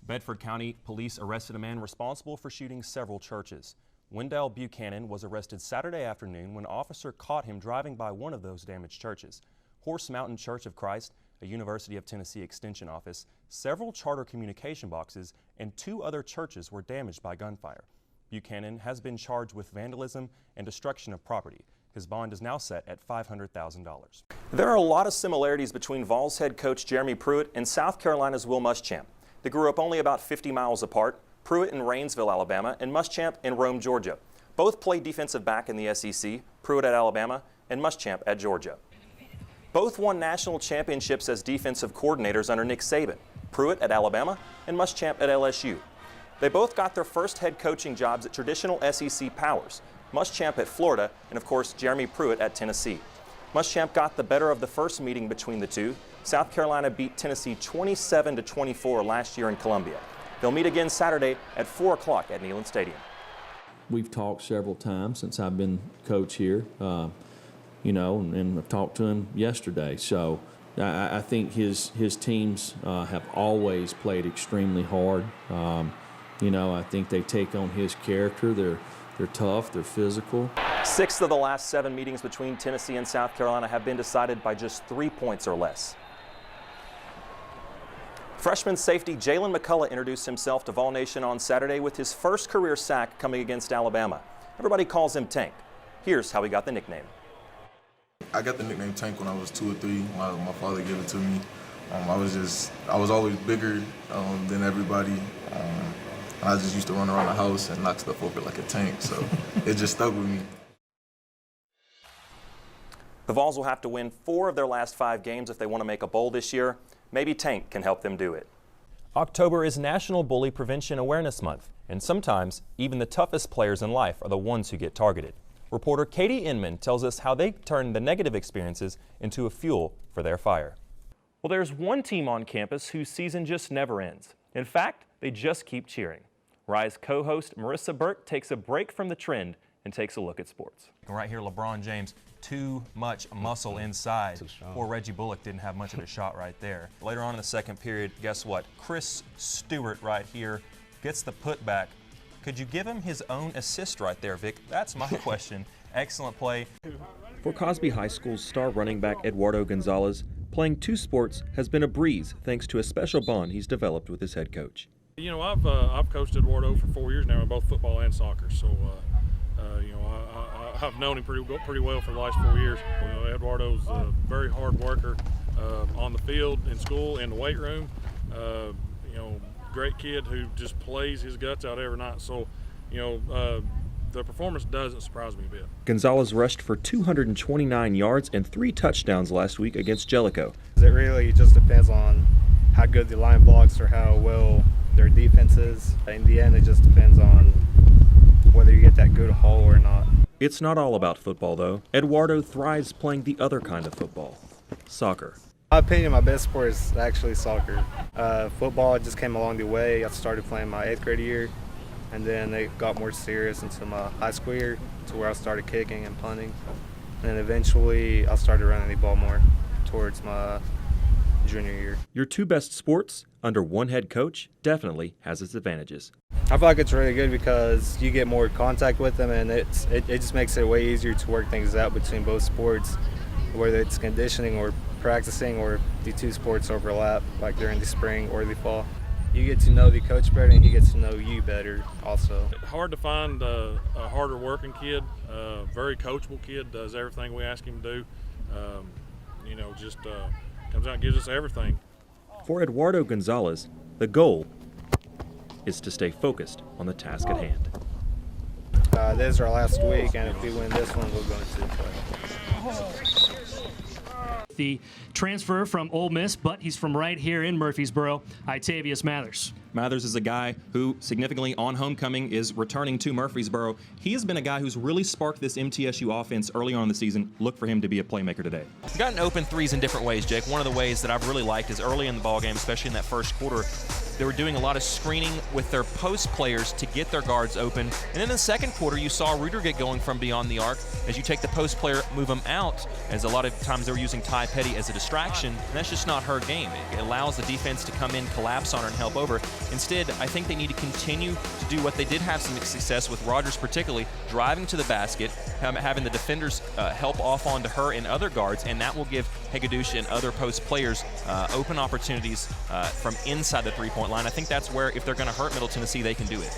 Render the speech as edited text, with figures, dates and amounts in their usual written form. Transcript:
Bedford County Police arrested a man responsible for shooting several churches. Wendell Buchanan was arrested Saturday afternoon when an officer caught him driving by one of those damaged churches. Horse Mountain Church of Christ, a University of Tennessee Extension office, several charter communication boxes, and 2 other churches were damaged by gunfire. Buchanan has been charged with vandalism and destruction of property. His bond is now set at $500,000. There are a lot of similarities between Vols head coach Jeremy Pruitt and South Carolina's Will Muschamp. They grew up only about 50 miles apart, Pruitt in Rainsville, Alabama, and Muschamp in Rome, Georgia. Both played defensive back in the SEC, Pruitt at Alabama and Muschamp at Georgia. Both won national championships as defensive coordinators under Nick Saban, Pruitt at Alabama and Muschamp at LSU. They both got their first head coaching jobs at traditional SEC powers, Muschamp at Florida and, of course, Jeremy Pruitt at Tennessee. Muschamp got the better of the first meeting between the two. South Carolina beat Tennessee 27-24 last year in Columbia. They'll meet again Saturday at 4 o'clock at Neyland Stadium. We've talked several times since I've been coach here, and I've talked to him yesterday. So I think his teams have always played extremely hard. I think they take on his character. They're tough, they're physical. 6 of the last 7 meetings between Tennessee and South Carolina have been decided by just 3 points or less. Freshman safety Jalen McCullough introduced himself to Vol Nation on Saturday with his first career sack coming against Alabama. Everybody calls him Tank. Here's how he got the nickname. I got the nickname Tank when I was 2 or 3. My father gave it to me. I was always bigger than everybody. I just used to run around the house and knock stuff over like a tank, so it just stuck with me. The Vols will have to win 4 of their last 5 games if they want to make a bowl this year. Maybe Tank can help them do it. October is National Bully Prevention Awareness Month, and sometimes even the toughest players in life are the ones who get targeted. Reporter Katie Inman tells us how they turn the negative experiences into a fuel for their fire. Well, there's one team on campus whose season just never ends. In fact, they just keep cheering. Rise co-host Marissa Burke takes a break from the trend and takes a look at sports. Right here, LeBron James, too much muscle inside. Poor Reggie Bullock didn't have much of a shot right there. Later on in the second period, guess what? Chris Stewart right here gets the putback. Could you give him his own assist right there, Vic? That's my question. Excellent play. For Cosby High School's star running back Eduardo Gonzalez, playing 2 sports has been a breeze thanks to a special bond he's developed with his head coach. You know, I've coached Eduardo for 4 years now in both football and soccer, so I've known him pretty well for the last 4 years. Eduardo's a very hard worker on the field, in school, in the weight room. Great kid who just plays his guts out every night. So, the performance doesn't surprise me a bit. Gonzalez rushed for 229 yards and 3 touchdowns last week against Jellicoe. It really just depends on how good the line blocks or how well their defense is. In the end, it just depends on whether you get that good haul or not. It's not all about football, though. Eduardo thrives playing the other kind of football, soccer. In my opinion, my best sport is actually soccer. Football just came along the way. I started playing my 8th grade year, and then it got more serious into my high school year to where I started kicking and punting. And then eventually, I started running the ball more towards my junior year. Your 2 best sports under one head coach definitely has its advantages. I feel like it's really good because you get more contact with them, and it just makes it way easier to work things out between both sports, whether it's conditioning or practicing or the 2 sports overlap, like during the spring or the fall. You get to know the coach better and he gets to know you better also. Hard to find a harder working kid, very coachable kid, does everything we ask him to do. Comes out and gives us everything. For Eduardo Gonzalez, the goal is to stay focused on the task at hand. This is our last week, and if we win this one, we'll go into the playoffs. The transfer from Ole Miss, but he's from right here in Murfreesboro, Itavius Mathers. Mathers is a guy who significantly on homecoming is returning to Murfreesboro. He has been a guy who's really sparked this MTSU offense early on in the season. Look for him to be a playmaker today. He's gotten open threes in different ways, Jake. One of the ways that I've really liked is early in the ballgame, especially in that first quarter, They were doing a lot of screening with their post players to get their guards open. And in the second quarter, you saw Reuter get going from beyond the arc as you take the post player, move them out, as a lot of times they were using Ty Petty as a distraction. And that's just not her game. It allows the defense to come in, collapse on her, and help over. Instead, I think they need to continue to do what they did have some success with, Rogers particularly, driving to the basket, having the defenders help off onto her and other guards, and that will give Hegedusha and other post players open opportunities from inside the three-point line. I think that's where, if they're going to hurt Middle Tennessee, they can do it.